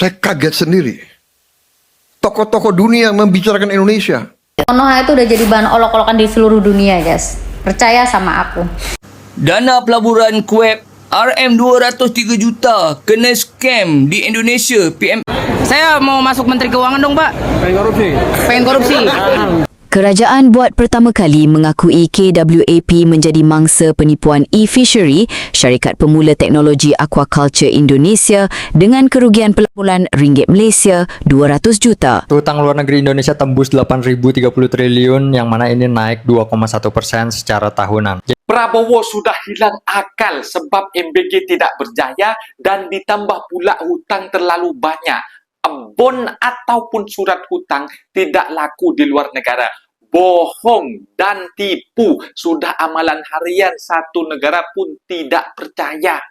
Saya kaget sendiri. Tokoh-tokoh dunia membicarakan Indonesia. Konoha itu udah jadi bahan olok-olokan di seluruh dunia, guys. Percaya sama aku. Dana pelaburan Kuwait RM 203 juta kena scam di Indonesia. Saya mau masuk Menteri Keuangan dong, Pak. Pengen korupsi. Kerajaan buat pertama kali mengakui KWAP menjadi mangsa penipuan e-fishery, syarikat pemula teknologi aquaculture Indonesia dengan kerugian pelaburan ringgit Malaysia 200 juta. Utang luar negeri Indonesia tembus 8.030 triliun yang mana ini naik 2,1% secara tahunan. Prabowo sudah hilang akal sebab MBG tidak berjaya dan ditambah pula hutang terlalu banyak. Bon ataupun surat hutang tidak laku di luar negara. Bohong dan tipu. Sudah amalan harian, satu negara pun tidak percaya.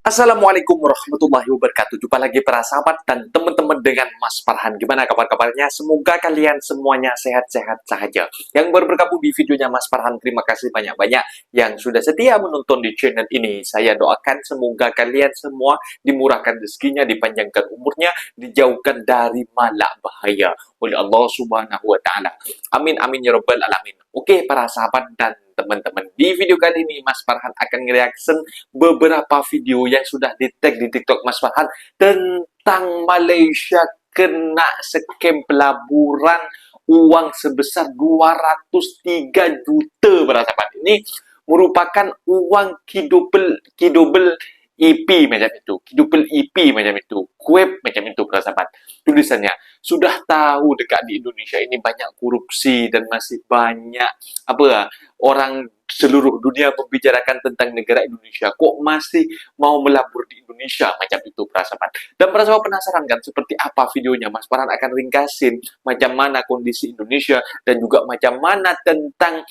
Assalamualaikum warahmatullahi wabarakatuh. Jumpa lagi para sahabat dan teman-teman dengan Mas Farhan. Gimana kabar-kabarnya? Semoga kalian semuanya sehat-sehat saja. Yang baru bergabung di videonya Mas Farhan, terima kasih banyak-banyak yang sudah setia menonton di channel ini. Saya doakan semoga kalian semua dimurahkan rezekinya, dipanjangkan umurnya, dijauhkan dari malak bahaya oleh Allah Subhanahu wa taala. Amin amin ya rabbal alamin. Oke para sahabat dan teman-teman, di video kali ini Mas Farhan akan nge-reaction beberapa video yang sudah di-tag di TikTok Mas Farhan tentang Malaysia kena scam pelaburan uang sebesar 203 juta para sahabat. Ini merupakan uang kidobel EP macam itu, kidobel EP macam itu, Kuwait macam itu para sahabat. Tulisannya, sudah tahu dekat di Indonesia ini banyak korupsi dan masih banyak orang seluruh dunia membicarakan tentang negara Indonesia. Kok masih mau melabur di Indonesia macam itu para sahabat. Dan para sahabat penasaran kan seperti apa videonya? Mas Farhan akan ringkasin macam mana kondisi Indonesia dan juga macam mana tentang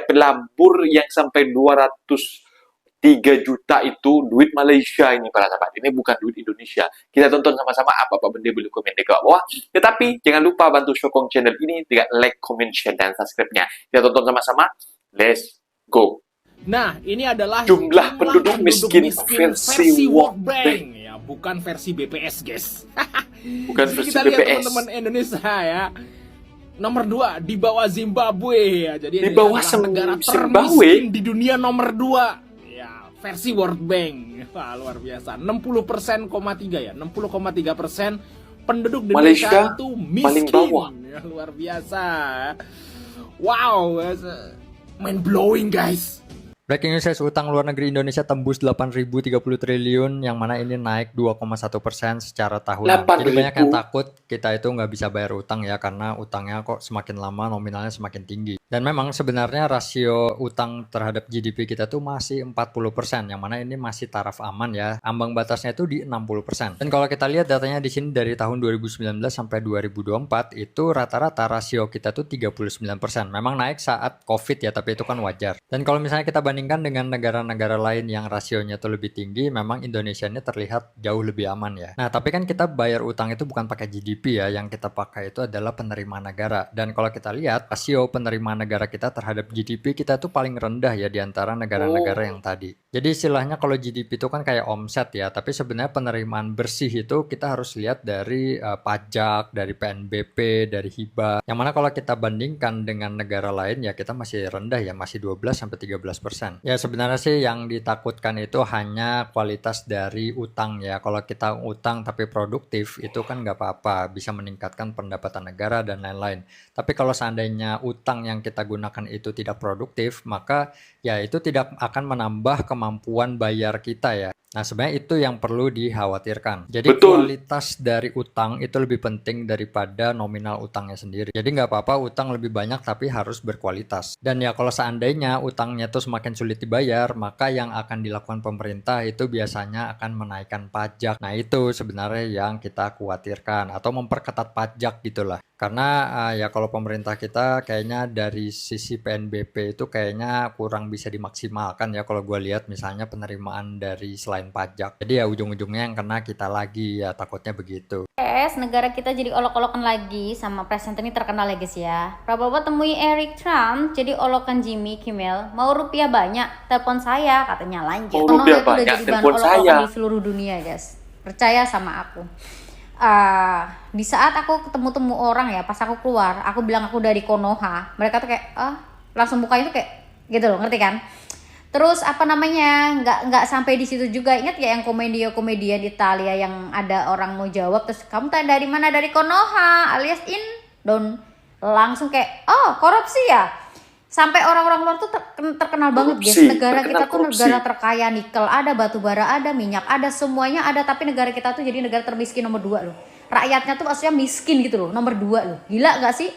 pelabur yang sampai 203 juta itu duit Malaysia ini para sahabat. Ini bukan duit Indonesia. Kita tonton sama-sama apa benda, boleh komen di bawah. Tetapi jangan lupa bantu sokong channel ini dengan like, comment, share, dan subscribe-nya. Kita tonton sama-sama. Let's go. Nah, ini adalah jumlah penduduk miskin versi World Bank. Ya, bukan versi BPS, guys. Bukan versi kita lihat BPS. teman-teman Indonesia ya. Nomor 2 di bawah Zimbabwe ya. Jadi di bawah negara Zimbabwe termiskin di dunia nomor 2. Ya, versi World Bank. Wah, luar biasa. 60,3 ya. 60,3% penduduk Indonesia Malaysia itu miskin. paling bawah. Ya, luar biasa. Wow, mind blowing guys. Breaking news, utang luar negeri Indonesia tembus 8.030 triliun yang mana ini naik 2,1% secara tahunan. Jadi banyak yang takut kita itu nggak bisa bayar utang ya karena utangnya kok semakin lama nominalnya semakin tinggi. Dan memang sebenarnya rasio utang terhadap GDP kita tuh masih 40% yang mana ini masih taraf aman ya. Ambang batasnya itu di 60%. Dan kalau kita lihat datanya di sini dari tahun 2019 sampai 2024 itu rata-rata rasio kita tuh 39%. Memang naik saat Covid ya, tapi itu kan wajar. Dan kalau misalnya kita bandingkan dengan negara-negara lain yang rasionya tuh lebih tinggi, memang Indonesia ini terlihat jauh lebih aman ya. Nah, tapi kan kita bayar utang itu bukan pakai GDP ya, yang kita pakai itu adalah penerimaan negara. Dan kalau kita lihat rasio penerimaan negara kita terhadap GDP kita tuh paling rendah ya di antara negara-negara yang tadi. Jadi istilahnya kalau GDP itu kan kayak omset ya, tapi sebenarnya penerimaan bersih itu kita harus lihat dari pajak, dari PNBP, dari hibah. Yang mana kalau kita bandingkan dengan negara lain ya kita masih rendah ya, masih 12-13%. Ya sebenarnya sih yang ditakutkan itu hanya kualitas dari utang ya. Kalau kita utang tapi produktif itu kan nggak apa-apa, bisa meningkatkan pendapatan negara dan lain-lain. Tapi kalau seandainya utang yang kita gunakan itu tidak produktif, maka ya itu tidak akan menambah kemampuan bayar kita ya. Nah sebenarnya itu yang perlu dikhawatirkan. Jadi kualitas dari utang itu lebih penting daripada nominal utangnya sendiri. Jadi nggak apa-apa utang lebih banyak tapi harus berkualitas. Dan ya kalau seandainya utangnya tuh semakin sulit dibayar, maka yang akan dilakukan pemerintah itu biasanya akan menaikkan pajak. Nah itu sebenarnya yang kita khawatirkan, atau memperketat pajak gitulah. Karena ya kalau pemerintah kita kayaknya dari sisi PNBP itu kayaknya kurang bisa dimaksimalkan ya kalau gue lihat misalnya penerimaan dari selain selain pajak. Jadi ya ujung-ujungnya yang kena kita lagi, ya takutnya begitu. Negara kita jadi olok-olokan lagi sama presiden ini terkenal ya guys ya. Prabowo temui Eric Trump jadi olokan Jimmy Kimmel. Mau rupiah banyak, telepon saya katanya lanjut. Mau rupiah Itu udah banyak, jadi bahan telepon olok-olokan saya. di seluruh dunia guys. Percaya sama aku. Di saat aku ketemu orang ya, pas aku keluar, aku bilang aku dari Konoha. Mereka tuh kayak langsung mukanya tuh kayak gitu loh, ngerti kan? Terus apa namanya, nggak sampai di situ juga. Ingat ya yang komedian Italia yang ada orang mau jawab terus kamu tanya dari mana, dari Konoha alias Indon, langsung kayak korupsi ya. Sampai orang-orang luar tuh terkenal banget guys. Negara kita tuh negara terkaya, nikel ada, batu bara ada, minyak ada, semuanya ada. Tapi negara kita tuh jadi negara termiskin nomor 2 loh. Rakyatnya tuh maksudnya miskin gitu loh, nomor 2 loh. Gila nggak sih?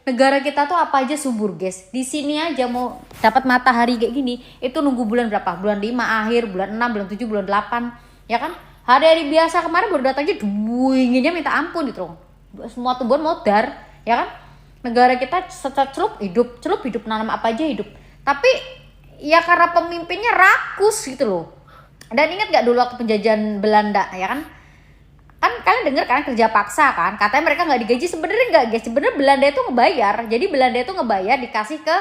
Negara kita tuh apa aja subur guys. Di sini aja mau dapat matahari kayak gini itu nunggu bulan berapa? Bulan 5 akhir, bulan 6, bulan 7, bulan 8. Ya kan? Hari-hari biasa kemarin baru datangnya dinginnya minta ampun gitu loh. Semua tumbuhan modar, ya kan? Negara kita celup hidup, nanam apa aja hidup. Tapi ya karena pemimpinnya rakus gitu loh. Dan ingat gak dulu waktu penjajahan Belanda, ya kan? Kan kalian dengar kan kerja paksa kan, katanya mereka nggak digaji. Sebenarnya nggak guys, sebenarnya Belanda itu ngebayar. Jadi Belanda itu ngebayar dikasih ke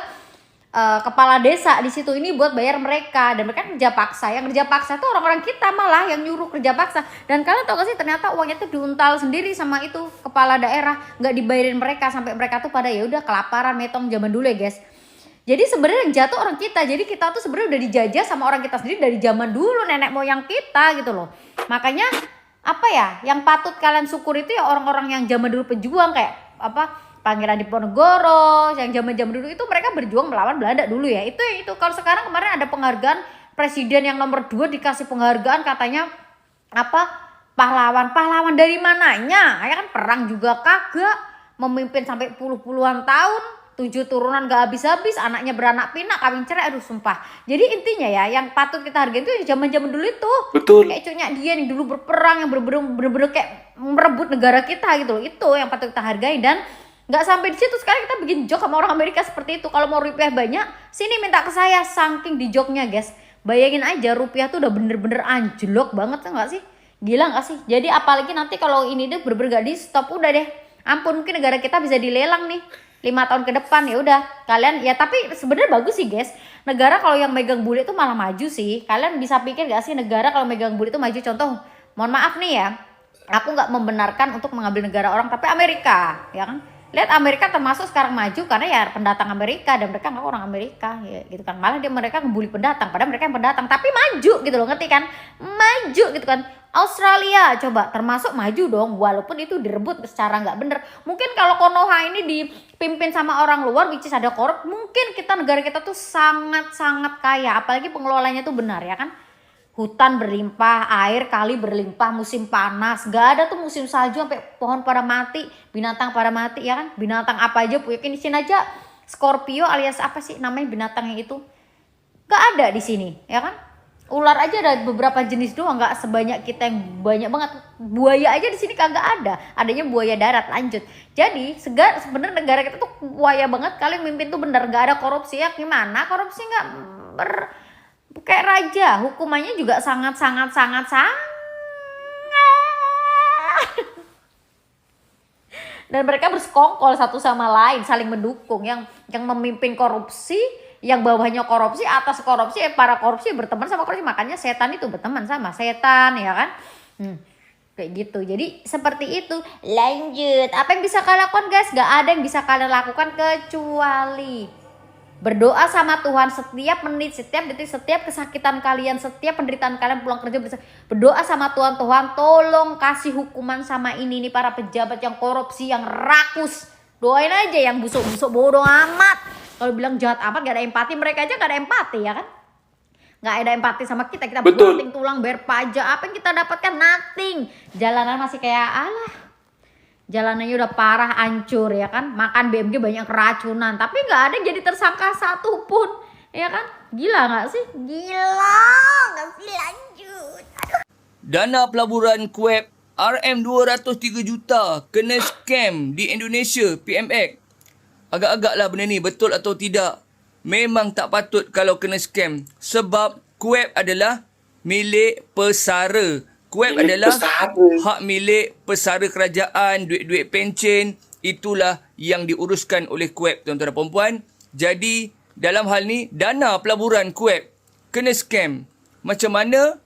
kepala desa di situ ini buat bayar mereka, dan mereka kerja paksa. Yang kerja paksa itu orang-orang kita malah yang nyuruh kerja paksa. Dan kalian tau gak sih ternyata uangnya tuh diuntal sendiri sama itu kepala daerah, nggak dibayarin mereka sampai mereka tuh pada ya udah kelaparan metong zaman dulu ya guys. Jadi sebenarnya yang jatuh orang kita. Jadi kita tuh sebenarnya udah dijajah sama orang kita sendiri dari zaman dulu, nenek moyang kita gitu loh. Makanya apa ya, yang patut kalian syukur itu ya orang-orang yang zaman dulu pejuang kayak Pangeran Diponegoro, yang zaman-zaman dulu itu mereka berjuang melawan Belanda dulu ya. Itu kalau sekarang kemarin ada penghargaan presiden yang nomor 2 dikasih penghargaan katanya pahlawan dari mananya? Ya kan perang juga kagak, memimpin sampai puluhan tahun. 7 turunan gak habis-habis, anaknya beranak pinak, kawin cerai, aduh sumpah. Jadi intinya ya, yang patut kita hargai itu zaman-zaman dulu itu. Betul. Kayak cunya dia yang dulu berperang, yang bener-bener kayak merebut negara kita gitu loh. Itu yang patut kita hargai. Dan gak sampai di situ, sekarang kita bikin joke sama orang Amerika seperti itu. Kalau mau rupiah banyak, sini minta ke saya, saking di joke-nya guys. Bayangin aja rupiah tuh udah bener-bener anjlok banget, gak sih? Gila gak sih? Jadi apalagi nanti kalau ini deh bener-bener gak di stop, udah deh. Ampun, mungkin negara kita bisa dilelang nih 5 tahun ke depan. Ya udah kalian ya, tapi sebenarnya bagus sih guys, negara kalau yang megang bule itu malah maju sih. Kalian bisa pikir gak sih negara kalau megang bule itu maju? Contoh, mohon maaf nih ya, aku nggak membenarkan untuk mengambil negara orang, tapi Amerika ya kan, lihat Amerika termasuk sekarang maju karena ya pendatang Amerika, dan mereka nggak orang Amerika ya gitu kan, malah mereka ngebully pendatang padahal mereka yang pendatang, tapi maju gitu loh, ngerti kan? Maju gitu kan. Australia coba termasuk maju dong, walaupun itu direbut secara nggak bener. Mungkin kalau Konoha ini dipimpin sama orang luar, which is ada korup, mungkin negara kita tuh sangat-sangat kaya, apalagi pengelolanya tuh benar ya kan. Hutan berlimpah, air kali berlimpah, musim panas, gak ada tuh musim salju sampai pohon pada mati, binatang pada mati ya kan. Binatang apa aja, punya di sini aja Scorpio alias apa sih namanya binatangnya itu, gak ada di sini ya kan. Ular aja ada beberapa jenis doang, nggak sebanyak kita yang banyak banget. Buaya aja di sini kagak ada, adanya buaya darat. Lanjut. Jadi sebenarnya negara kita tuh buaya banget. Kalian mimpin tuh bener, nggak ada korupsi ya. Gimana korupsi nggak kayak raja? Hukumannya juga sangat. Dan mereka bersekongkol satu sama lain, saling mendukung. Yang memimpin korupsi, yang bawahnya korupsi, atas korupsi, para korupsi berteman sama korupsi. Makanya setan itu berteman sama setan ya kan. Kayak gitu. Jadi seperti itu. Lanjut. Apa yang bisa kalian lakukan guys? Gak ada yang bisa kalian lakukan kecuali berdoa sama Tuhan setiap menit, setiap detik, setiap kesakitan kalian, setiap penderitaan kalian pulang kerja, berdoa sama Tuhan. Tuhan tolong kasih hukuman sama ini nih para pejabat yang korupsi, yang rakus. Doain aja, yang busuk-busuk bodoh amat. Kalau bilang jahat amat, gak ada empati. Mereka aja gak ada empati ya kan. Gak ada empati sama kita. Kita banting tulang, bayar pajak. Apa yang kita dapatkan? Nothing. Jalanan masih kayak jalanannya udah parah, hancur ya kan. Makan BMG banyak keracunan, tapi gak ada yang jadi tersangka satu pun ya kan. Gila gak sih? Gila gak sih? Lanjut. Dana pelaburan Kuwait RM203 juta kena scam di Indonesia PMX. Agak-agaklah benda ni betul atau tidak. Memang tak patut kalau kena scam. Sebab Kuwait adalah milik pesara. Kuweb Milik adalah pesara. hak milik pesara kerajaan, duit-duit pencen, itulah yang diuruskan oleh Kuweb, tuan-tuan dan puan-puan. Jadi, dalam hal ni, dana pelaburan Kuweb kena scam. Macam mana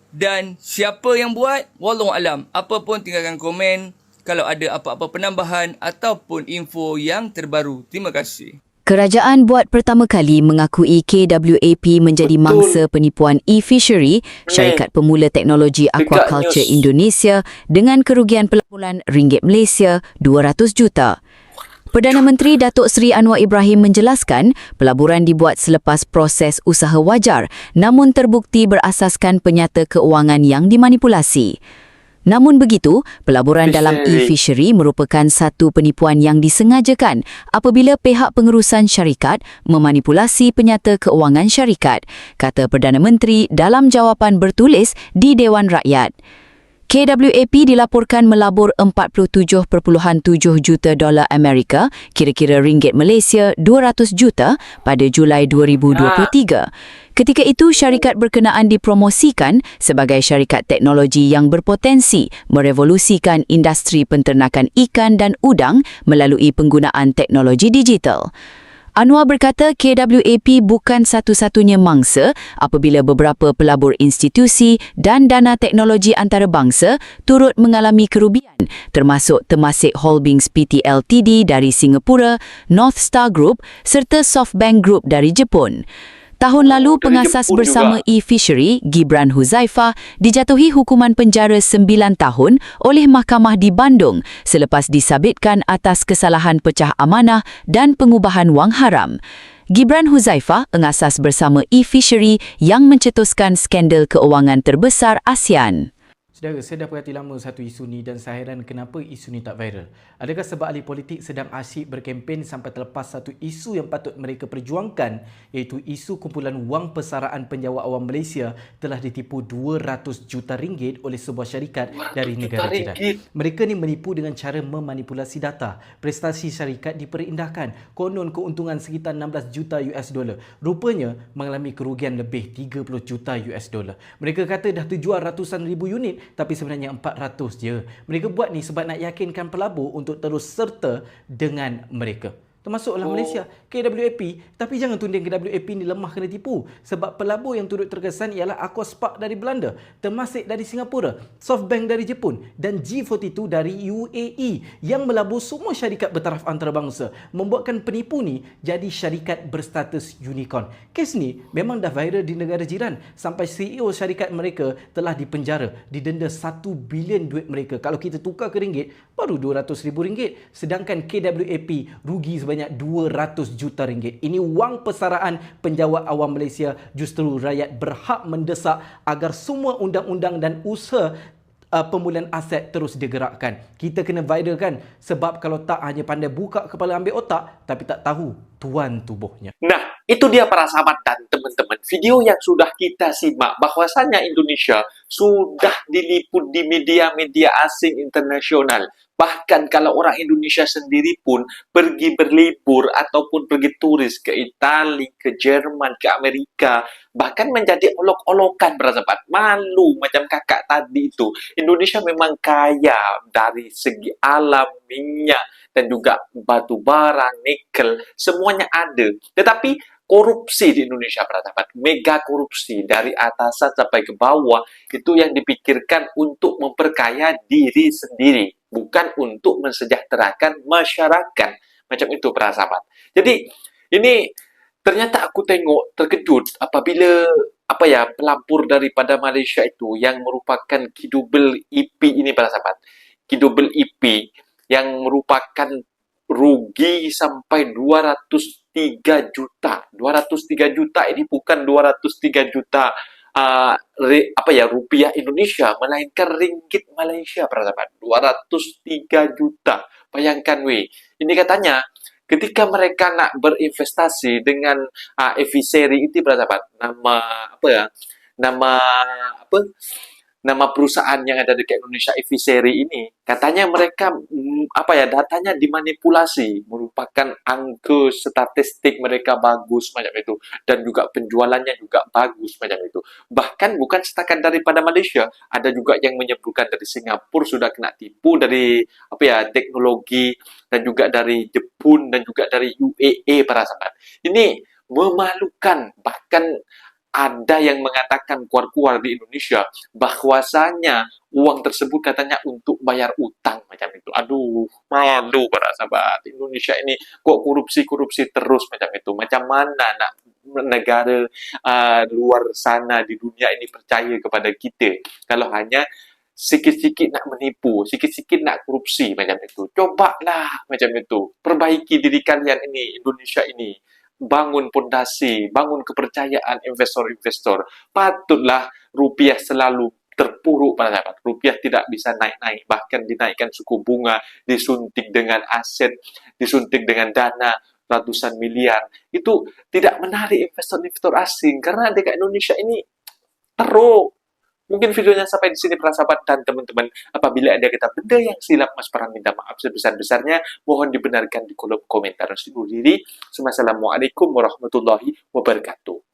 dan siapa yang buat? Wallahu alam. Apa pun tinggalkan komen kalau ada apa-apa penambahan ataupun info yang terbaru. Terima kasih. Kerajaan buat pertama kali mengakui KWAP menjadi Betul. mangsa penipuan e-fishery, syarikat pemula teknologi aquaculture news. Indonesia dengan kerugian pelaburan ringgit Malaysia 200 juta. Perdana Menteri Datuk Seri Anwar Ibrahim menjelaskan pelaburan dibuat selepas proses usaha wajar namun terbukti berasaskan penyata keuangan yang dimanipulasi. Namun begitu, pelaburan dalam e-fishery merupakan satu penipuan yang disengajakan apabila pihak pengurusan syarikat memanipulasi penyata keuangan syarikat, kata Perdana Menteri dalam jawapan bertulis di Dewan Rakyat. KWAP dilaporkan melabur 47.7 juta dolar Amerika, kira-kira ringgit Malaysia 200 juta pada Julai 2023. Ketika itu, syarikat berkenaan dipromosikan sebagai syarikat teknologi yang berpotensi merevolusikan industri penternakan ikan dan udang melalui penggunaan teknologi digital. Anwar berkata KWAP bukan satu-satunya mangsa apabila beberapa pelabur institusi dan dana teknologi antarabangsa turut mengalami kerugian, termasuk Temasek Holdings Pty Ltd dari Singapura, North Star Group serta SoftBank Group dari Jepun. Tahun lalu, pengasas Jepun bersama juga. e-fishery, Gibran Huzaifah, dijatuhi hukuman penjara 9 tahun oleh Mahkamah di Bandung selepas disabitkan atas kesalahan pecah amanah dan pengubahan wang haram. Gibran Huzaifah pengasas bersama e-fishery yang mencetuskan skandal keuangan terbesar ASEAN. Saudara, saya dah perhati lama satu isu ni dan saya hairan kenapa isu ni tak viral. Adakah sebab ahli politik sedang asyik berkempen sampai terlepas satu isu yang patut mereka perjuangkan, iaitu isu kumpulan wang persaraan penjawat awam Malaysia telah ditipu 200 juta ringgit oleh sebuah syarikat dari negara jiran. Mereka ni menipu dengan cara memanipulasi data. Prestasi syarikat diperindahkan. Konon keuntungan sekitar 16 juta US dollar. Rupanya mengalami kerugian lebih 30 juta US dollar. Mereka kata dah terjual ratusan ribu unit tapi sebenarnya 400 je. Mereka buat ni sebab nak yakinkan pelabur untuk terus serta dengan mereka. Termasuklah Malaysia, KWAP. Tapi jangan tuding KWAP ni lemah kena tipu. Sebab pelabur yang turut terkesan ialah Aquaspark dari Belanda, Temasek dari Singapura, SoftBank dari Jepun dan G42 dari UAE yang melabur semua syarikat bertaraf antarabangsa, membuatkan penipu ni jadi syarikat berstatus unicorn. Kes ni memang dah viral di negara jiran sampai CEO syarikat mereka telah dipenjara, didenda 1 bilion duit mereka. Kalau kita tukar ke ringgit, baru 200 ribu ringgit. Sedangkan KWAP rugi sebanyak 200 juta ringgit. Ini wang persaraan penjawat awam Malaysia. Justru rakyat berhak mendesak agar semua undang-undang dan usaha pemulihan aset terus digerakkan. Kita kena viralkan sebab kalau tak hanya pandai buka kepala ambil otak tapi tak tahu tuan tubuhnya. Nah, itu dia para sahabat dan teman-teman. Video yang sudah kita simak bahwasannya Indonesia sudah diliput di media-media asing internasional. Bahkan kalau orang Indonesia sendiri pun pergi berlibur ataupun pergi turis ke Italia, ke Jerman, ke Amerika, bahkan menjadi olok-olokan para sahabat. Malu macam kakak tadi itu. Indonesia memang kaya dari segi alam, minyak, dan juga batu bara, nikel, semuanya ada. Tetapi korupsi di Indonesia, para sahabat, mega korupsi dari atasan sampai ke bawah, itu yang dipikirkan untuk memperkaya diri sendiri, bukan untuk mensejahterakan masyarakat. Macam itu, para sahabat. Jadi, ini ternyata aku tengok terkejut apabila pelabur daripada Malaysia itu yang merupakan Kidubel EP ini, para sahabat. Kidubel EP yang merupakan rugi sampai 203 juta. 203 juta ini bukan 203 juta rupiah Indonesia, melainkan ringgit Malaysia, para sahabat. 203 juta. Bayangkan ini katanya ketika mereka nak berinvestasi dengan Eviseri itu, para sahabat, nama nama perusahaan yang ada di Indonesia, Eviseri ini, katanya mereka datanya dimanipulasi, merupakan angka statistik mereka bagus macam itu, dan juga penjualannya juga bagus macam itu. Bahkan bukan setakat daripada Malaysia, ada juga yang menyebutkan dari Singapura sudah kena tipu, dari teknologi, dan juga dari Jepun, dan juga dari UAE para sahabat. Ini memalukan. Bahkan ada yang mengatakan keluar-keluar di Indonesia bahwasanya uang tersebut katanya untuk bayar utang macam itu. Aduh, malu para sahabat. Indonesia ini kok korupsi-korupsi terus macam itu. Macam mana nak negara luar sana di dunia ini percaya kepada kita kalau hanya sikit-sikit nak menipu, sikit-sikit nak korupsi macam itu. Cobalah macam itu. Perbaiki diri kalian ini, Indonesia ini. Bangun pondasi, bangun kepercayaan investor-investor. Patutlah rupiah selalu terpuruk pada sahabat. Rupiah tidak bisa naik-naik, bahkan dinaikkan suku bunga, disuntik dengan aset, disuntik dengan dana ratusan miliar. Itu tidak menarik investor-investor asing karena dekat Indonesia ini teruk. Mungkin videonya sampai di sini para sahabat dan teman-teman. Apabila ada kata benda yang silap, Mas Farhan minta maaf sebesar-besarnya. Mohon dibenarkan di kolom komentar. Assalamualaikum warahmatullahi wabarakatuh.